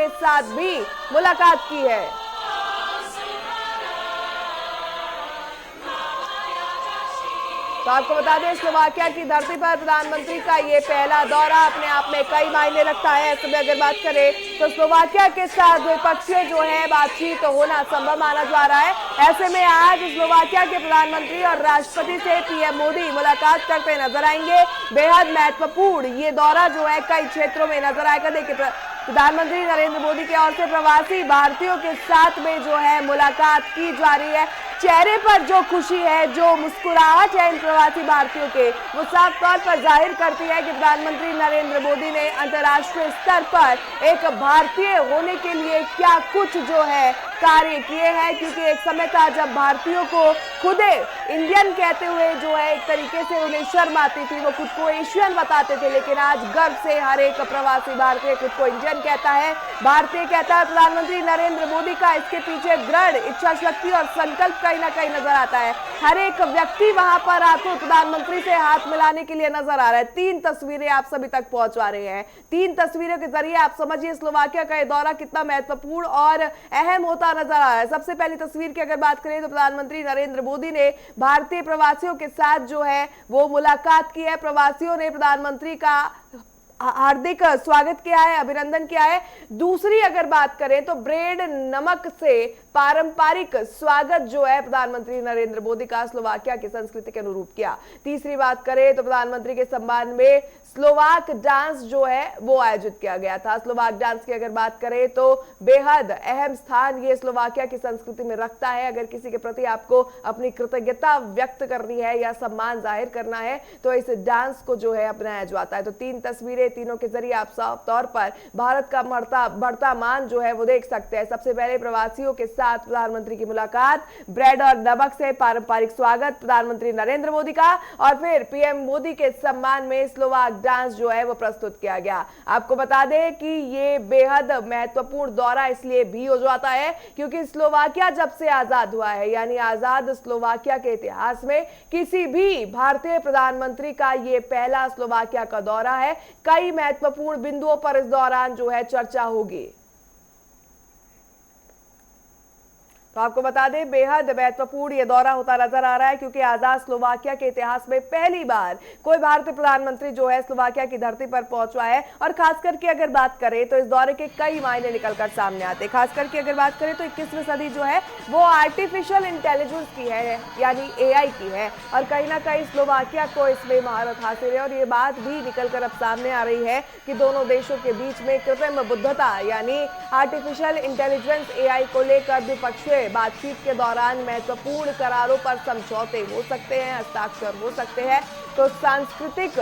के साथ भी मुलाकात की है। तो आपको बता दें, स्लोवाकिया की धरती पर प्रधानमंत्री का ये पहला दौरा अपने आप में कई मायने रखता है। ऐसे में अगर बात करें तो स्लोवाकिया के साथ द्विपक्षीय जो है बातचीत तो होना संभव माना जा रहा है। ऐसे में आज स्लोवाकिया के प्रधानमंत्री और राष्ट्रपति से पीएम मोदी मुलाकात करते नजर आएंगे। बेहद महत्वपूर्ण ये दौरा जो है कई क्षेत्रों में नजर आएगा। देखिए, प्रधानमंत्री नरेंद्र मोदी की ओर से प्रवासी भारतीयों के साथ में जो है मुलाकात की जा रही है। चेहरे पर जो खुशी है, जो मुस्कुराहट है इन प्रवासी भारतीयों के, वो साफ तौर पर जाहिर करती है कि प्रधानमंत्री नरेंद्र मोदी ने अंतर्राष्ट्रीय स्तर पर एक भारतीय होने के लिए क्या कुछ जो है कार्य किए हैं। क्योंकि एक समय था जब भारतीयों को खुद इंडियन कहते हुए जो है एक तरीके से उन्हें शर्म आती थी, वो खुद को एशियन बताते थे। लेकिन आज गर्व से हर एक प्रवासी भारतीय खुद को इंडियन कहता है, भारतीय कहता है। प्रधानमंत्री नरेंद्र मोदी का इसके पीछे दृढ़ इच्छा शक्ति और संकल्प कहीं ना कहीं नजर आता है। हर एक व्यक्ति वहां पर आकर प्रधानमंत्री से हाथ मिलाने के लिए नजर आ रहा है। 3 तस्वीरें आप सभी तक पहुंचवा रहे हैं। 3 तस्वीरों के जरिए आप समझिए स्लोवाकिया का यह दौरा कितना महत्वपूर्ण और अहम होता नजर आ रहा है। सबसे पहली तस्वीर की अगर बात करें तो प्रधानमंत्री नरेंद्र मोदी ने भारतीय प्रवासियों के साथ जो है वो मुलाकात की है। प्रवासियों ने प्रधानमंत्री का हार्दिक स्वागत किया है, अभिनंदन किया है। दूसरी अगर बात करें तो ब्रेड नमक से पारंपरिक स्वागत जो है प्रधानमंत्री नरेंद्र मोदी का स्लोवाकिया की संस्कृति के अनुरूप किया। तीसरी बात करें तो प्रधानमंत्री के सम्मान में स्लोवाक डांस जो है वो आयोजित किया गया था। स्लोवाक डांस की अगर बात करें तो बेहद अहम स्थान ये स्लोवाकिया की संस्कृति में रखता है। अगर किसी के प्रति आपको अपनी कृतज्ञता व्यक्त करनी है या सम्मान जाहिर करना है तो इस डांस को जो है अपनाया जाता है। तो 3 तस्वीरें, तीनों के जरिए आप साफ तौर पर भारत का बढ़ता मान जो है वो देख सकते हैं। सबसे पहले प्रवासियों के साथ प्रधानमंत्री की मुलाकात, ब्रेड और नमक से पारंपरिक स्वागत प्रधानमंत्री नरेंद्र मोदी का, और फिर पीएम मोदी के सम्मान में स्लोवाक डांस जो है वो प्रस्तुत किया गया। आपको बता दें कि ये बेहद महत्वपूर्ण दौरा इसलिए भी हो जाता है क्योंकि स्लोवाकिया जब से आजाद हुआ है, यानी आजाद स्लोवाकिया के इतिहास में किसी भी भारतीय प्रधानमंत्री का ये पहला स्लोवाकिया का दौरा है। कई महत्वपूर्ण बिंदुओं पर इस दौरान जो है चर्चा होगी। तो आपको बता दें बेहद महत्वपूर्ण यह दौरा होता नजर आ रहा है क्योंकि आजाद स्लोवाकिया के इतिहास में पहली बार कोई भारतीय प्रधानमंत्री जो है स्लोवाकिया की धरती पर पहुंचा है। और खास करके अगर बात करें तो इस दौरे के कई मायने निकलकर सामने आते हैं। खास करके अगर बात करें तो 21वीं सदी जो है वो आर्टिफिशियल इंटेलिजेंस की है, यानी AI की है, और कहीं ना कहीं स्लोवाकिया को इसमें महारत हासिल है। और ये बात भी निकलकर अब सामने आ रही है कि दोनों देशों के बीच में कृत्रिम बुद्धिमत्ता यानी आर्टिफिशियल इंटेलिजेंस AI को लेकर द्विपक्षीय बातचीत के दौरान महत्वपूर्ण करारों पर समझौते हो सकते हैं, हस्ताक्षर हो सकते हैं। तो सांस्कृतिक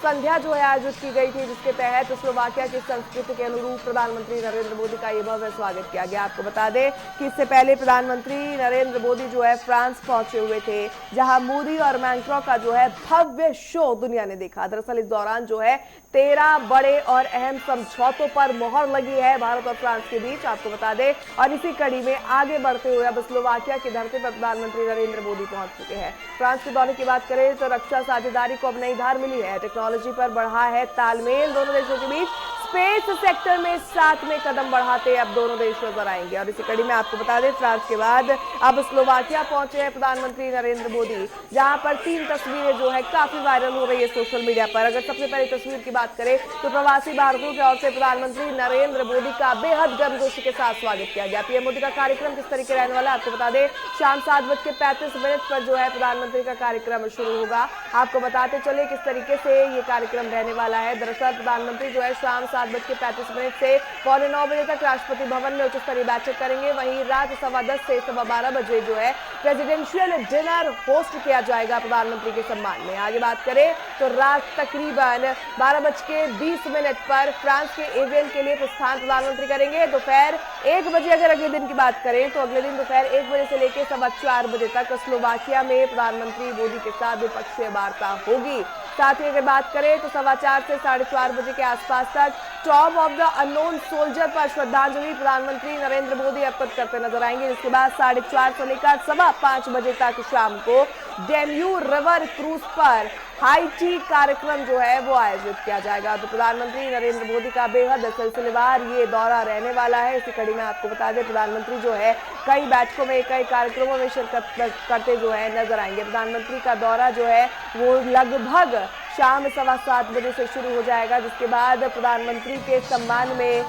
संध्या जो है आयोजित की गई थी जिसके तहत स्लोवाकिया की संस्कृति के अनुरूप प्रधानमंत्री नरेंद्र मोदी का ये भव्य स्वागत किया गया। आपको बता दें कि इससे पहले प्रधानमंत्री नरेंद्र मोदी जो है फ्रांस पहुंचे हुए थे, जहां मोदी और मैक्रों का जो है भव्य शो दुनिया ने देखा। दरअसल इस दौरान जो है 13 बड़े और अहम समझौतों पर मोहर लगी है भारत और फ्रांस के बीच, आपको बता दें। और इसी कड़ी में आगे बढ़ते हुए अब स्लोवाकिया की धरती पर प्रधानमंत्री नरेंद्र मोदी पहुंच चुके हैं। फ्रांस के दौरे की बात करें तो रक्षा साझेदारी को अब नई धार मिली है। टेक्नोलॉजी पर बढ़ा है तालमेल दोनों देशों के बीच। स्पेस सेक्टर में साथ में कदम बढ़ाते अब दोनों देश नजर आएंगे। और इसी कड़ी में आपको बता दें फ्रांस के बाद अब स्लोवाकिया पहुंचे हैं प्रधानमंत्री नरेंद्र मोदी, जहां पर 3 तस्वीरें जो है काफी वायरल हो रही है सोशल मीडिया पर। अगर सबसे पहली तस्वीर की बात करें तो प्रवासी भारतीयों की ओर से प्रधानमंत्री नरेंद्र मोदी का बेहद गर्मजोशी के साथ स्वागत किया गया। पीएम मोदी का कार्यक्रम किस तरीके रहने वाला है आपको बता दें, शाम 7:35 पर जो है प्रधानमंत्री का कार्यक्रम शुरू होगा। आपको बताते चले किस तरीके से ये कार्यक्रम रहने वाला है। दरअसल प्रधानमंत्री जो है शाम 7:35 से 9:15 बजे तक राष्ट्रपति भवन में उच्च स्तरीय बैठक करेंगे। वहीं रात 10:15 से 12:15 बजे जो है प्रेसिडेंशियल डिनर होस्ट किया जाएगा प्रधानमंत्री के सम्मान में। आगे बात करें तो रात तकरीबन 12:20 पर फ्रांस के एवियन के लिए प्रस्थान प्रधानमंत्री करेंगे। दोपहर 1 बजे अगर अगले दिन की बात करें तो अगले दिन दोपहर 1 बजे से लेकर 4:15 बजे तक स्लोवाकिया में प्रधानमंत्री मोदी के साथ द्विपक्षीय वार्ता होगी। साथ ही अगर बात करें तो 4:15 से 4:30 बजे के आसपास तक top of the unknown soldier पर श्रद्धांजलि प्रधानमंत्री नरेंद्र मोदी अर्पित करते नजर आएंगे। जिसके बाद 4:30 से लेकर 5:15 बजे तक शाम को डेन्यू रिवर क्रूज पर हाई टी कार्यक्रम जो है वो आयोजित किया जाएगा। तो प्रधानमंत्री नरेंद्र मोदी का बेहद सिलसिलेवार ये दौरा रहने वाला है। इसी कड़ी में आपको बता दें, प्रधानमंत्री जो है कई बैठकों में, कई कार्यक्रमों में शिरकत करते जो है नजर आएंगे। प्रधानमंत्री का दौरा जो है वो लगभग शाम 7:15 बजे से शुरू हो जाएगा, जिसके बाद प्रधानमंत्री के सम्मान में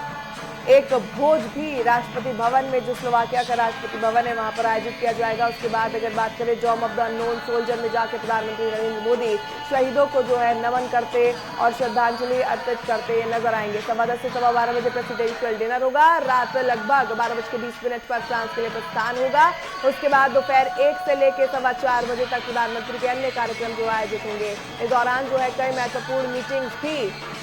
एक भोज भी राष्ट्रपति भवन में, जो स्लोवाकिया का राष्ट्रपति भवन है, वहां पर आयोजित किया जाएगा। उसके बाद अगर बात करें tomb of the unknown soldier में जाकर प्रधानमंत्री नरेंद्र मोदी शहीदों को जो है नमन करते और श्रद्धांजलि अर्पित करते नजर आएंगे। 10:15 से 12:15 बजे प्रेसिडेंशियल डिनर होगा। रात लगभग 12:20 पर फ्रांस के लिए प्रस्थान होगा। उसके बाद दोपहर 1 से लेकर 4:15 बजे तक प्रधानमंत्री के अन्य कार्यक्रम जो आयोजित होंगे। इस दौरान जो है कई महत्वपूर्ण मीटिंग्स भी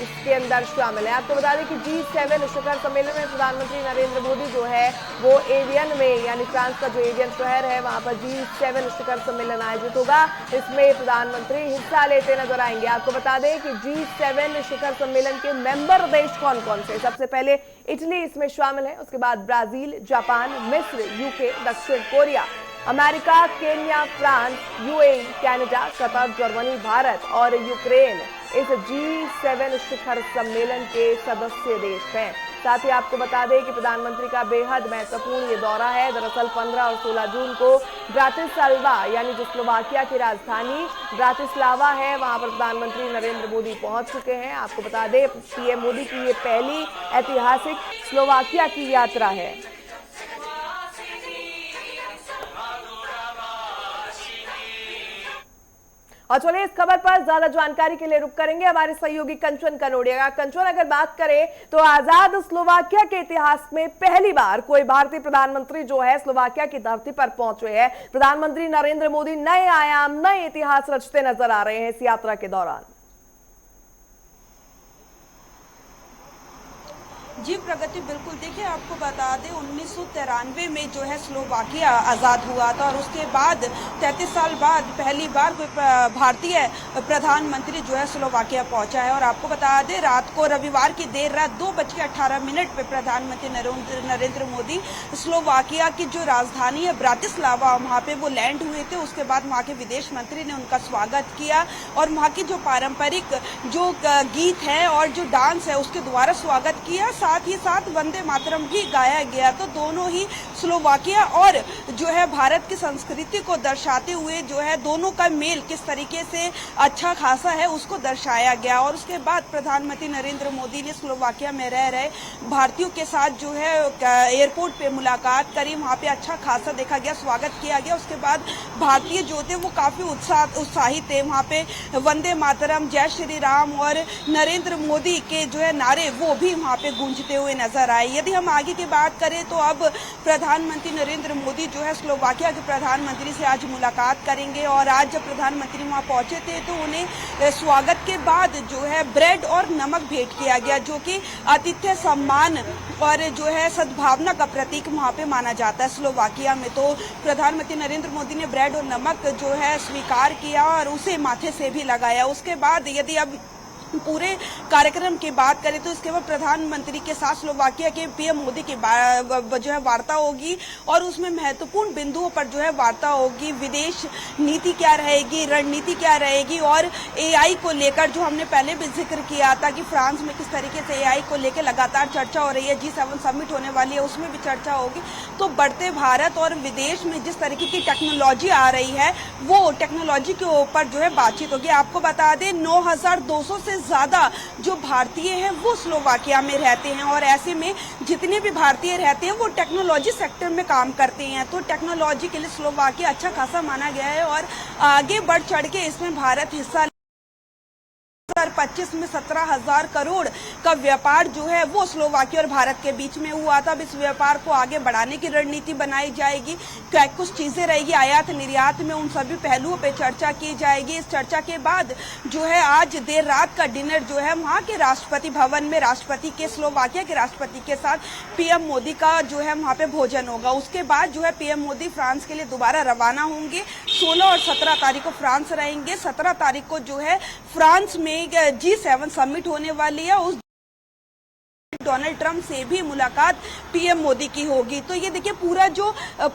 इसके अंदर शामिल है। आपको बता दें कि G7 शिखर सम्मेलन में प्रधानमंत्री नरेंद्र मोदी जो है वो एवियन में, यानी फ्रांस का जो एवियन शहर है, वहां पर G7 शिखर सम्मेलन आयोजित होगा। इसमें प्रधानमंत्री हिस्सा लेते नजर आएंगे। आपको बता दें कि G7 शिखर सम्मेलन के मेंबर देश कौन कौन से? सबसे पहले इटली इसमें शामिल है, उसके बाद ब्राजील, जापान, मिस्र, यूके, दक्षिण Korea, America, Kenya, France, UAE, Canada, Qatar, Germany, Bharat और यूक्रेन इस G7 शिखर सम्मेलन के सदस्य देश हैं। साथ ही आपको बता दें कि प्रधानमंत्री का बेहद महत्वपूर्ण ये दौरा है। दरअसल 15 और 16 जून को ब्रातिस्लावा, यानी जो स्लोवाकिया की राजधानी ब्रातिस्लावा है, वहां पर प्रधानमंत्री नरेंद्र मोदी पहुंच चुके हैं। आपको बता दें पीएम मोदी की ये पहली ऐतिहासिक स्लोवाकिया की यात्रा है। और चलिए इस खबर पर ज्यादा जानकारी के लिए रुक करेंगे हमारे सहयोगी कंचन कनोडिया। कंचन, अगर बात करें तो आजाद स्लोवाकिया के इतिहास में पहली बार कोई भारतीय प्रधानमंत्री जो है स्लोवाकिया की धरती पर पहुंचे हैं। प्रधानमंत्री नरेंद्र मोदी नए आयाम, नए इतिहास रचते नजर आ रहे हैं इस यात्रा के दौरान। जी प्रगति, बिल्कुल। देखिए, आपको बता दें 1993 में जो है स्लोवाकिया आज़ाद हुआ था और उसके बाद 33 साल बाद पहली बार कोई भारतीय प्रधानमंत्री जो है स्लोवाकिया पहुंचा है। और आपको बता दें रात को, रविवार की देर रात 2:18 पे प्रधानमंत्री नरेंद्र मोदी स्लोवाकिया की जो राजधानी है ब्रातिस्लावा, वहाँ पे वो लैंड हुए थे। उसके बाद वहाँ के विदेश मंत्री ने उनका स्वागत किया और वहाँ की जो पारंपरिक जो गीत है और जो डांस है उसके द्वारा स्वागत किया। साथ ही साथ वंदे मातरम भी गाया गया। तो दोनों ही स्लोवाकिया और जो है भारत की संस्कृति को दर्शाते हुए जो है दोनों का मेल किस तरीके से अच्छा खासा है उसको दर्शाया गया। और उसके बाद प्रधानमंत्री नरेंद्र मोदी ने स्लोवाकिया में रह रहे भारतीयों के साथ जो है एयरपोर्ट पे मुलाकात करी। वहाँ पे अच्छा खासा देखा गया, स्वागत किया गया। उसके बाद भारतीय जो थे वो काफी उत्साहित थे। वहाँ पे वंदे मातरम, जय श्री राम और नरेंद्र मोदी के जो है नारे वो भी वहाँ पे गूंजते हुए नजर आए। यदि हम आगे की बात करें तो अब प्रधानमंत्री नरेंद्र मोदी जो है स्लोवाकिया के प्रधानमंत्री से आज मुलाकात करेंगे। और आज जब प्रधानमंत्री वहां पहुंचे थे तो उन्हें स्वागत के बाद जो है ब्रेड और नमक भेंट किया गया, जो कि आतिथ्य सम्मान और जो है सद्भावना का प्रतीक वहां पे माना जाता है स्लोवाकिया में। तो प्रधानमंत्री नरेंद्र मोदी ने ब्रेड और नमक जो है स्वीकार किया और उसे माथे से भी लगाया। उसके बाद यदि अब पूरे कार्यक्रम की बात करें तो इसके बाद प्रधानमंत्री के साथ स्लोवाकिया के पीएम मोदी की जो है वार्ता होगी और उसमें महत्वपूर्ण बिंदुओं पर जो है वार्ता होगी। विदेश नीति क्या रहेगी, रणनीति क्या रहेगी और एआई को लेकर जो हमने पहले भी जिक्र किया था कि फ्रांस में किस तरीके से एआई को लेकर लगातार चर्चा हो रही है। G7 समिट होने वाली है, उसमें भी चर्चा होगी। तो बढ़ते भारत और विदेश में जिस तरीके की टेक्नोलॉजी आ रही है वो टेक्नोलॉजी के ऊपर जो है बातचीत होगी। आपको बता दें 9,200 से ज्यादा जो भारतीय हैं वो स्लोवाकिया में रहते हैं और ऐसे में जितने भी भारतीय रहते हैं वो टेक्नोलॉजी सेक्टर में काम करते हैं। तो टेक्नोलॉजी के लिए स्लोवाकिया अच्छा खासा माना गया है और आगे बढ़ चढ़ के इसमें भारत हिस्सा 2025 में 17,000 करोड़ का व्यापार जो है वो स्लोवाकिया और भारत के बीच में हुआ था। अब इस व्यापार को आगे बढ़ाने की रणनीति बनाई जाएगी। क्या कुछ चीजें रहेगी आयात निर्यात में, उन सभी पहलुओं पे चर्चा की जाएगी। इस चर्चा के बाद जो है आज देर रात का डिनर जो है वहाँ के राष्ट्रपति भवन में राष्ट्रपति के स्लोवाकिया के राष्ट्रपति के साथ पीएम मोदी का जो है वहाँ पे भोजन होगा। उसके बाद जो है पीएम मोदी फ्रांस के लिए दोबारा रवाना होंगे। 16 और 17 तारीख को फ्रांस रहेंगे। 17 तारीख को जो है फ्रांस में G7 समिट होने वाली है। उस डोनाल्ड ट्रंप से भी मुलाकात पीएम मोदी की होगी। तो ये देखिए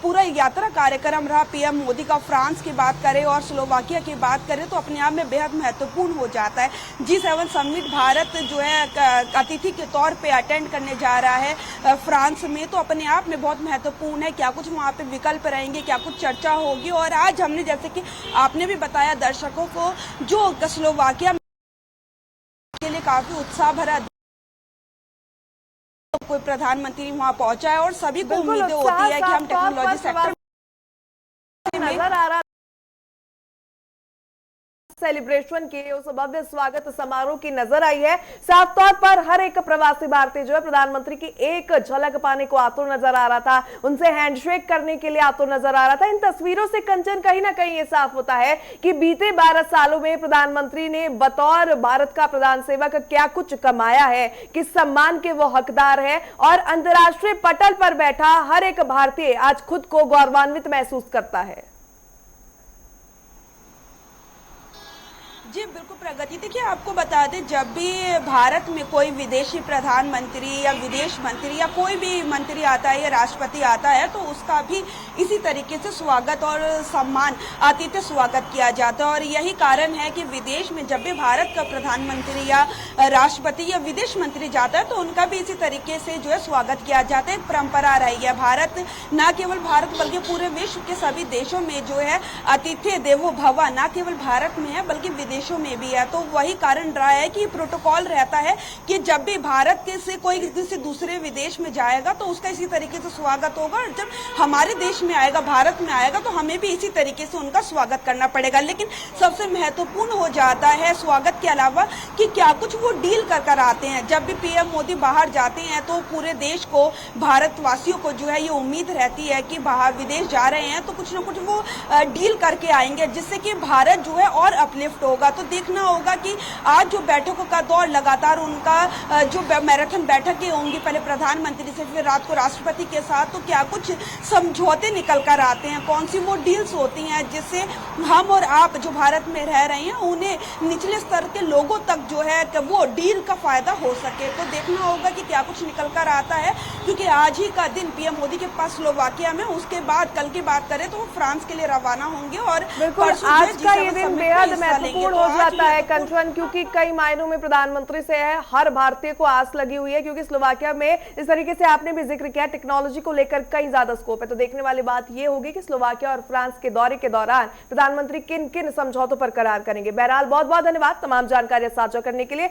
पूरा यात्रा कार्यक्रम रहा पीएम मोदी का। फ्रांस की बात करें और स्लोवाकिया की बात करें तो अपने आप में बेहद महत्वपूर्ण हो जाता है। G7 समिट भारत जो है अतिथि के तौर पे अटेंड करने जा रहा है फ्रांस में, तो अपने आप में बहुत महत्वपूर्ण है। क्या कुछ वहाँ पे विकल्प रहेंगे, क्या कुछ चर्चा होगी। और आज हमने, जैसे कि आपने भी बताया दर्शकों को, जो स्लोवाकिया के लिए काफी उत्साह भरा कोई प्रधानमंत्री वहां पहुंचा है और सभी को उम्मीदें होती है कि हम टेक्नोलॉजी सेक्टर में नजर आ रहा सेलिब्रेशन की उस भव्य स्वागत समारोह की नजर आई है। साफ तौर पर हर एक प्रवासी भारतीय जो है प्रधानमंत्री की एक झलक पाने को आतुर नजर आ रहा था, उनसे हैंडशेक करने के लिए आतुर नजर आ रहा था। इन तस्वीरों से कंचन कहीं ना कहीं ये साफ होता है कि बीते 12 सालों में प्रधानमंत्री ने बतौर भारत का प्रधान सेवक क्या कुछ कमाया है, किस सम्मान के वो हकदार है और अंतर्राष्ट्रीय पटल पर बैठा हर एक भारतीय आज खुद को गौरवान्वित महसूस करता है। जी बिल्कुल प्रगति। देखिए आपको बता दें, जब भी भारत में कोई विदेशी प्रधानमंत्री या विदेश मंत्री या कोई भी मंत्री आता है या राष्ट्रपति आता है तो उसका भी इसी तरीके से स्वागत और सम्मान, आतिथ्य स्वागत किया जाता है। और यही कारण है कि विदेश में जब भी भारत का प्रधानमंत्री या राष्ट्रपति या विदेश मंत्री जाता है तो उनका भी इसी तरीके से जो है स्वागत किया जाता है। एक परंपरा रही है। भारत, न केवल भारत बल्कि पूरे विश्व के सभी देशों में जो है अतिथि देवो भव न केवल भारत में है बल्कि विदेशों में भी है। तो वही कारण रहा है कि प्रोटोकॉल रहता है कि जब भी भारत के से कोई किसी दूसरे विदेश में जाएगा तो उसका इसी तरीके से स्वागत होगा, और जब हमारे देश में आएगा, भारत में आएगा, तो हमें भी इसी तरीके से उनका स्वागत करना पड़ेगा। लेकिन सबसे महत्वपूर्ण हो जाता है स्वागत के अलावा कि क्या कुछ वो डील कर आते हैं। जब भी पीएम मोदी बाहर जाते हैं तो पूरे देश को, भारतवासियों को जो है ये उम्मीद रहती है कि बाहर विदेश जा रहे हैं तो कुछ ना कुछ वो डील करके आएंगे जिससे कि भारत जो है और अपलिफ्ट होगा। तो देखना होगा कि आज जो बैठकों का दौर लगातार उनका जो मैराथन बैठकें होंगी, पहले प्रधानमंत्री से फिर रात को राष्ट्रपति के साथ, तो क्या कुछ समझौते निकल कर आते हैं, कौन सी वो डील्स होती हैं जिससे हम और आप जो भारत में रह रहे हैं उन्हें निचले स्तर के लोगों तक जो है वो डील का फायदा हो सके। तो देखना होगा कि क्या कुछ निकल कर आता है, क्योंकि आज ही का दिन पीएम मोदी के पास स्लोवाकिया में, उसके बाद कल की बात करें तो वो फ्रांस के लिए रवाना होंगे। और आज का ये दिन बेहद महत्वपूर्ण हो जाता है कंचन, क्योंकि कई मायनों में प्रधानमंत्री से है हर भारतीय को आस लगी हुई है, क्योंकि स्लोवाकिया में इस तरीके से आपने भी जिक्र किया टेक्नोलॉजी को लेकर कई ज्यादा स्कोप है। तो देखने वाली बात यह होगी कि स्लोवाकिया और फ्रांस के दौरे के दौरान प्रधानमंत्री किन किन समझौतों पर करार करेंगे। बहरहाल बहुत बहुत धन्यवाद तमाम जानकारियां साझा करने के लिए।